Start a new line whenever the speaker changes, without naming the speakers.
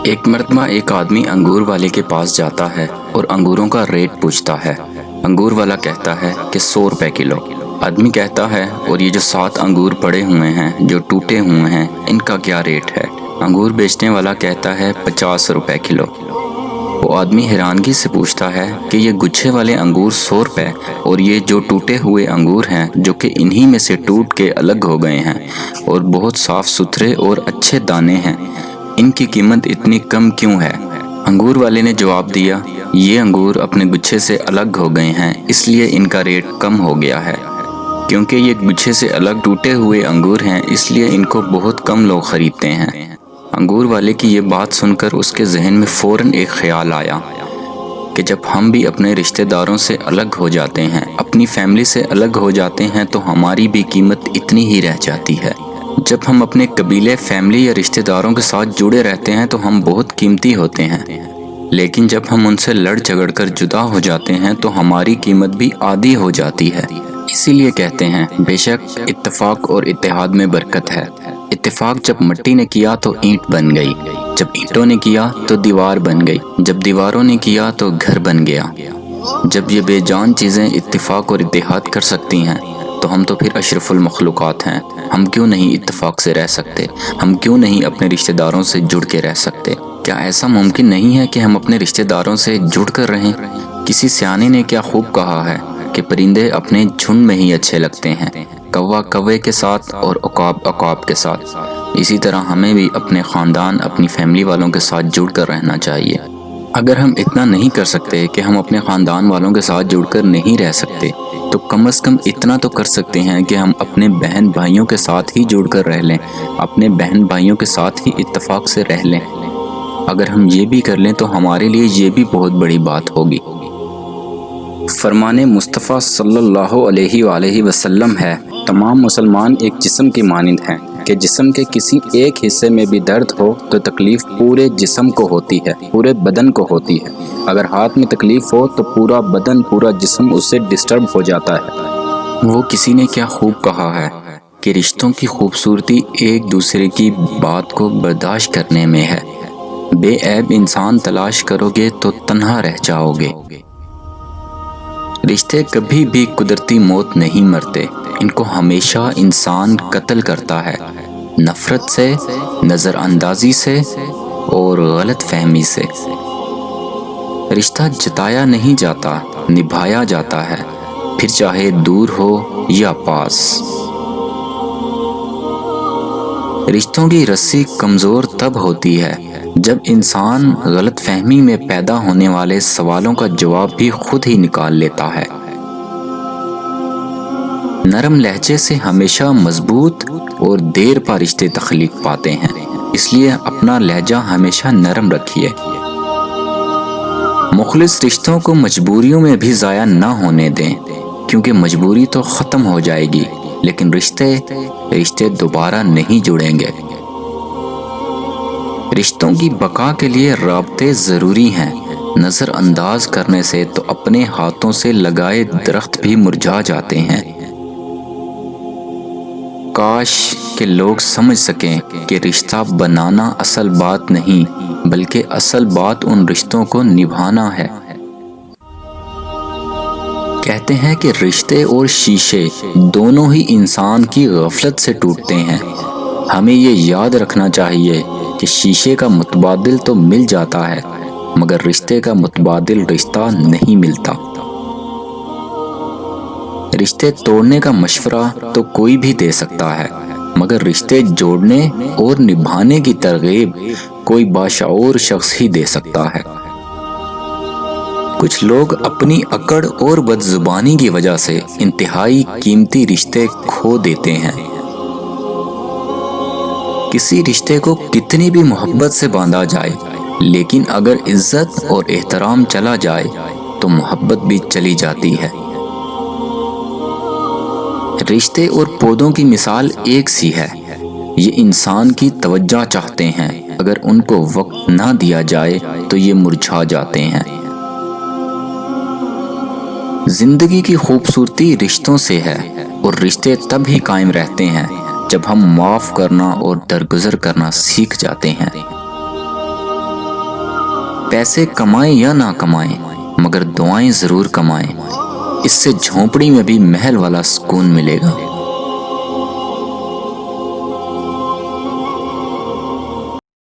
ایک مرتبہ ایک آدمی انگور والے کے پاس جاتا ہے اور انگوروں کا ریٹ پوچھتا ہے۔ انگور والا کہتا ہے کہ 100 روپے کلو۔ آدمی کہتا ہے اور یہ جو 7 انگور پڑے ہوئے ہیں جو ٹوٹے ہوئے ہیں ان کا کیا ریٹ ہے؟ انگور بیچنے والا کہتا ہے 50 روپے کلو۔ وہ آدمی حیرانگی سے پوچھتا ہے کہ یہ گچھے والے انگور 100 روپے اور یہ جو ٹوٹے ہوئے انگور ہیں جو کہ انہی میں سے ٹوٹ کے الگ ہو گئے ہیں اور بہت صاف ستھرے اور اچھے دانے ہیں، ان کی قیمت اتنی کم کیوں ہے؟ انگور والے نے جواب دیا، یہ انگور اپنے گچھے سے الگ ہو گئے ہیں اس لیے ان کا ریٹ کم ہو گیا ہے۔ کیونکہ یہ گچھے سے الگ ٹوٹے ہوئے انگور ہیں اس لیے ان کو بہت کم لوگ خریدتے ہیں۔ انگور والے کی یہ بات سن کر اس کے ذہن میں فوراً ایک خیال آیا کہ جب ہم بھی اپنے رشتہ داروں سے الگ ہو جاتے ہیں، اپنی فیملی سے الگ ہو جاتے ہیں تو ہماری بھی قیمت اتنی ہی رہ جاتی ہے۔ جب ہم اپنے قبیلے، فیملی یا رشتہ داروں کے ساتھ جڑے رہتے ہیں تو ہم بہت قیمتی ہوتے ہیں، لیکن جب ہم ان سے لڑ جھگڑ کر جدا ہو جاتے ہیں تو ہماری قیمت بھی آدھی ہو جاتی ہے۔ اسی لیے کہتے ہیں بے شک اتفاق اور اتحاد میں برکت ہے۔ اتفاق جب مٹی نے کیا تو اینٹ بن گئی، جب اینٹوں نے کیا تو دیوار بن گئی، جب دیواروں نے کیا تو گھر بن گیا۔ جب یہ بے جان چیزیں اتفاق اور اتحاد کر سکتی ہیں تو ہم تو پھر اشرف المخلوقات ہیں۔ ہم کیوں نہیں اتفاق سے رہ سکتے؟ ہم کیوں نہیں اپنے رشتہ داروں سے جڑ کے رہ سکتے؟ کیا ایسا ممکن نہیں ہے کہ ہم اپنے رشتہ داروں سے جڑ کر رہیں؟ کسی سیانے نے کیا خوب کہا ہے کہ پرندے اپنے جھنڈ میں ہی اچھے لگتے ہیں، کوا کوے کے ساتھ اور عقاب عقاب کے ساتھ۔ اسی طرح ہمیں بھی اپنے خاندان، اپنی فیملی والوں کے ساتھ جڑ کر رہنا چاہیے۔ اگر ہم اتنا نہیں کر سکتے کہ ہم اپنے خاندان والوں کے ساتھ جڑ کر نہیں رہ سکتے تو کم از کم اتنا تو کر سکتے ہیں کہ ہم اپنے بہن بھائیوں کے ساتھ ہی جڑ کر رہ لیں، اپنے بہن بھائیوں کے ساتھ ہی اتفاق سے رہ لیں۔ اگر ہم یہ بھی کر لیں تو ہمارے لیے یہ بھی بہت بڑی بات ہوگی۔ فرمان مصطفیٰ صلی اللہ علیہ وآلہ وسلم ہے، تمام مسلمان ایک جسم کی مانند ہیں کہ جسم کے کسی ایک حصے میں بھی درد ہو تو تکلیف پورے جسم کو ہوتی ہے، پورے بدن کو ہوتی ہے۔ اگر ہاتھ میں تکلیف ہو تو پورا بدن، پورا جسم اس سے ڈسٹرب ہو جاتا ہے۔ وہ کسی نے کیا خوب کہا ہے کہ رشتوں کی خوبصورتی ایک دوسرے کی بات کو برداشت کرنے میں ہے۔ بے عیب انسان تلاش کرو گے تو تنہا رہ جاؤ گے۔ رشتے کبھی بھی قدرتی موت نہیں مرتے، ان کو ہمیشہ انسان قتل کرتا ہے، نفرت سے، نظر اندازی سے اور غلط فہمی سے۔ رشتہ جتایا نہیں جاتا، نبھایا جاتا ہے، پھر چاہے دور ہو یا پاس۔ رشتوں کی رسی کمزور تب ہوتی ہے جب انسان غلط فہمی میں پیدا ہونے والے سوالوں کا جواب بھی خود ہی نکال لیتا ہے۔ نرم لہجے سے ہمیشہ مضبوط اور دیر پا رشتے تخلیق پاتے ہیں، اس لیے اپنا لہجہ ہمیشہ نرم رکھیے۔ مخلص رشتوں کو مجبوریوں میں بھی ضائع نہ ہونے دیں، کیونکہ مجبوری تو ختم ہو جائے گی لیکن رشتے دوبارہ نہیں جڑیں گے۔ رشتوں کی بقا کے لیے رابطے ضروری ہیں، نظر انداز کرنے سے تو اپنے ہاتھوں سے لگائے درخت بھی مرجھا جاتے ہیں۔ کاش کہ لوگ سمجھ سکیں کہ رشتہ بنانا اصل بات نہیں بلکہ اصل بات ان رشتوں کو نبھانا ہے۔ کہتے ہیں کہ رشتے اور شیشے دونوں ہی انسان کی غفلت سے ٹوٹتے ہیں۔ ہمیں یہ یاد رکھنا چاہیے کہ شیشے کا متبادل تو مل جاتا ہے مگر رشتے کا متبادل رشتہ نہیں ملتا۔ رشتے توڑنے کا مشورہ تو کوئی بھی دے سکتا ہے مگر رشتے جوڑنے اور نبھانے کی ترغیب کوئی باشعور شخص ہی دے سکتا ہے۔ کچھ لوگ اپنی اکڑ اور بد زبانی کی وجہ سے انتہائی قیمتی رشتے کھو دیتے ہیں۔ کسی رشتے کو کتنی بھی محبت سے باندھا جائے لیکن اگر عزت اور احترام چلا جائے تو محبت بھی چلی جاتی ہے۔ رشتے اور پودوں کی مثال ایک سی ہے، یہ انسان کی توجہ چاہتے ہیں، اگر ان کو وقت نہ دیا جائے تو یہ مرجھا جاتے ہیں۔ زندگی کی خوبصورتی رشتوں سے ہے اور رشتے تب ہی قائم رہتے ہیں جب ہم معاف کرنا اور درگزر کرنا سیکھ جاتے ہیں۔ پیسے کمائیں یا نہ کمائیں مگر دعائیں ضرور کمائیں، اس سے جھونپڑی میں بھی محل والا سکون ملے گا۔